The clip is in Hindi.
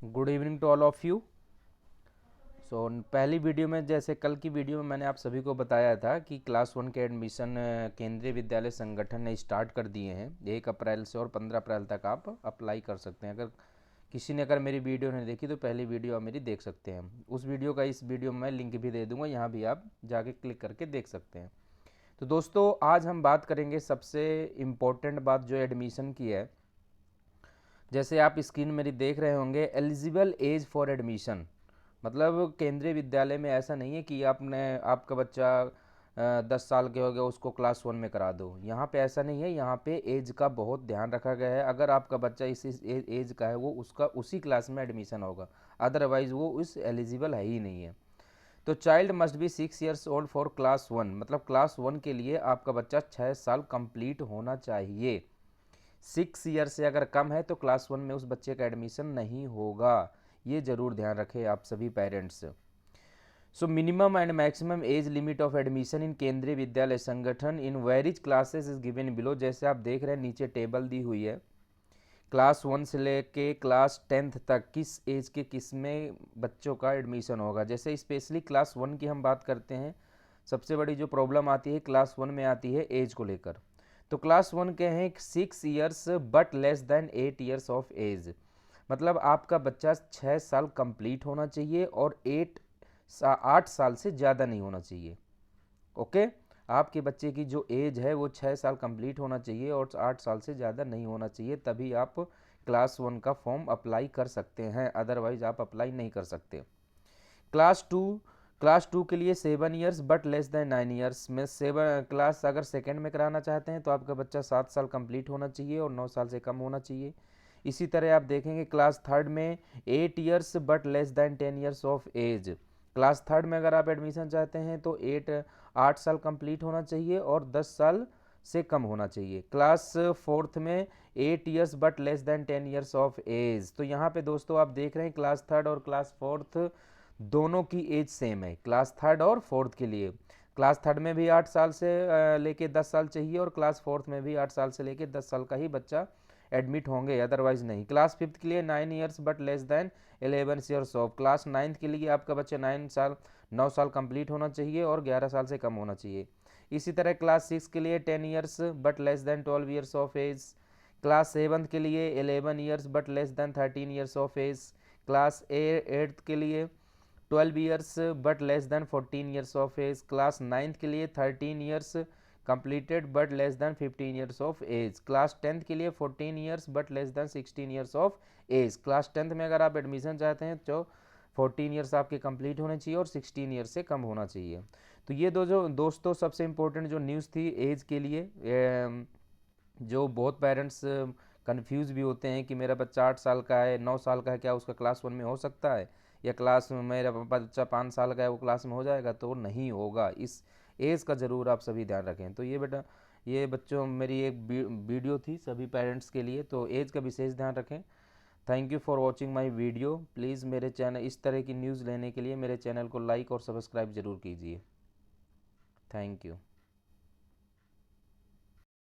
Good evening to all of you. So पहली वीडियो में, जैसे कल की वीडियो में मैंने आप सभी को बताया था कि क्लास 1 के एडमिशन केंद्रीय विद्यालय संगठन ने स्टार्ट कर दिए हैं। 1 अप्रैल से और 15 अप्रैल तक आप अप्लाई कर सकते हैं। अगर किसी ने मेरी वीडियो नहीं देखी तो पहली वीडियो आप मेरी देख सकते हैं। उस वीडियो का इस वीडियो में मैं लिंक भी दे दूँगा, यहाँ भी आप जाके क्लिक करके देख सकते हैं। तो दोस्तों, आज हम बात करेंगे सबसे इम्पोर्टेंट बात जो एडमिशन की है। जैसे आप स्क्रीन मेरी देख रहे होंगे, एलिजिबल एज फॉर एडमिशन। मतलब केंद्रीय विद्यालय में ऐसा नहीं है कि आपका बच्चा 10 साल के हो गया उसको क्लास 1 में करा दो। यहाँ पे ऐसा नहीं है, यहाँ पे एज का बहुत ध्यान रखा गया है। अगर आपका बच्चा इस एज का है वो उसका उसी क्लास में एडमिशन होगा, अदरवाइज वो उस एलिजिबल है ही नहीं है। तो child must be 6 years old for class 1, मतलब क्लास 1 के लिए आपका बच्चा 6 साल कंप्लीट होना चाहिए। 6 ईयर से अगर कम है तो क्लास 1 में उस बच्चे का एडमिशन नहीं होगा। ये जरूर ध्यान रखें आप सभी parents. So minimum and maximum age limit of admission in Kendriya Vidyalaya Sangathan in various classes is given below. जैसे आप देख रहे हैं नीचे टेबल दी हुई है। क्लास 1 से लेके क्लास 10th तक किस एज के किस में बच्चों का एडमिशन होगा। जैसे स्पेशली क्लास 1 की हम बात करते हैं, सबसे बड़ी जो प्रॉब्लम आती है क्लास 1 में आती है एज को लेकर। तो क्लास 1 के हैं 6 years but less than 8 years of age. मतलब आपका बच्चा 6 साल कंप्लीट होना चाहिए और 8 साल से ज़्यादा नहीं होना चाहिए। ओके, आपके बच्चे की जो एज है वो 6 साल कंप्लीट होना चाहिए और 8 साल से ज़्यादा नहीं होना चाहिए, तभी आप क्लास 1 का फॉर्म अप्लाई कर सकते हैं, अदरवाइज आप अप्लाई नहीं कर सकते। क्लास 2 के लिए 7 years but less then 9 years में 7 क्लास अगर सेकेंड में कराना चाहते हैं तो आपका बच्चा 7 साल कंप्लीट होना चाहिए और 9 साल से कम होना चाहिए। इसी तरह आप देखेंगे क्लास 3rd में 8 years but less than 10 years of age. Class 3rd में अगर आप एडमिशन चाहते हैं तो 8 साल कंप्लीट होना चाहिए और 10 साल से कम होना चाहिए। क्लास 4th में 8 years but less than 10 years of age. तो यहाँ पे दोस्तों आप देख रहे हैं क्लास 3rd और क्लास 4th दोनों की एज सेम है। क्लास 3rd और 4th के लिए क्लास 3rd में भी 8 साल से लेके 10 साल चाहिए और क्लास 4th में भी 8 साल से लेके 10 साल का ही बच्चा एडमिट होंगे, अदरवाइज नहीं। क्लास 5th के लिए 9 years but less then 11 years of. Class 9th के लिए आपका बच्चा 9 साल कंप्लीट होना चाहिए और 11 साल से कम होना चाहिए। इसी तरह क्लास 6 के लिए 10 years but less than 12 years of age. Class 7th के लिए 11 years but less than 13 years of age. Class 8th के लिए 12 years but less than 14 years of age. Class 9th के लिए 13 years completed but less than 15 years of age। Class 10th के लिए 14 years but less than 16 years of age। Class 10th में अगर आप एडमिशन चाहते हैं तो 14 years आपके कंप्लीट होने चाहिए और 16 years से कम होना चाहिए। तो ये दो जो दोस्तों सबसे इम्पोर्टेंट जो न्यूज़ थी एज के लिए, जो बहुत पेरेंट्स कंफ्यूज भी होते हैं कि मेरा बच्चा 8 साल का है, 9 साल का है, क्या उसका क्लास 1 में हो सकता है, या क्लास में मेरा बच्चा 5 साल का है वो क्लास में हो जाएगा, तो नहीं होगा। इस एज का ज़रूर आप सभी ध्यान रखें। तो ये बच्चों मेरी एक वीडियो थी सभी पेरेंट्स के लिए, तो एज का विशेष ध्यान रखें। Thank you for watching my video. Please मेरे चैनल इस तरह की न्यूज़ लेने के लिए मेरे चैनल को लाइक और सब्सक्राइब ज़रूर कीजिए। Thank you.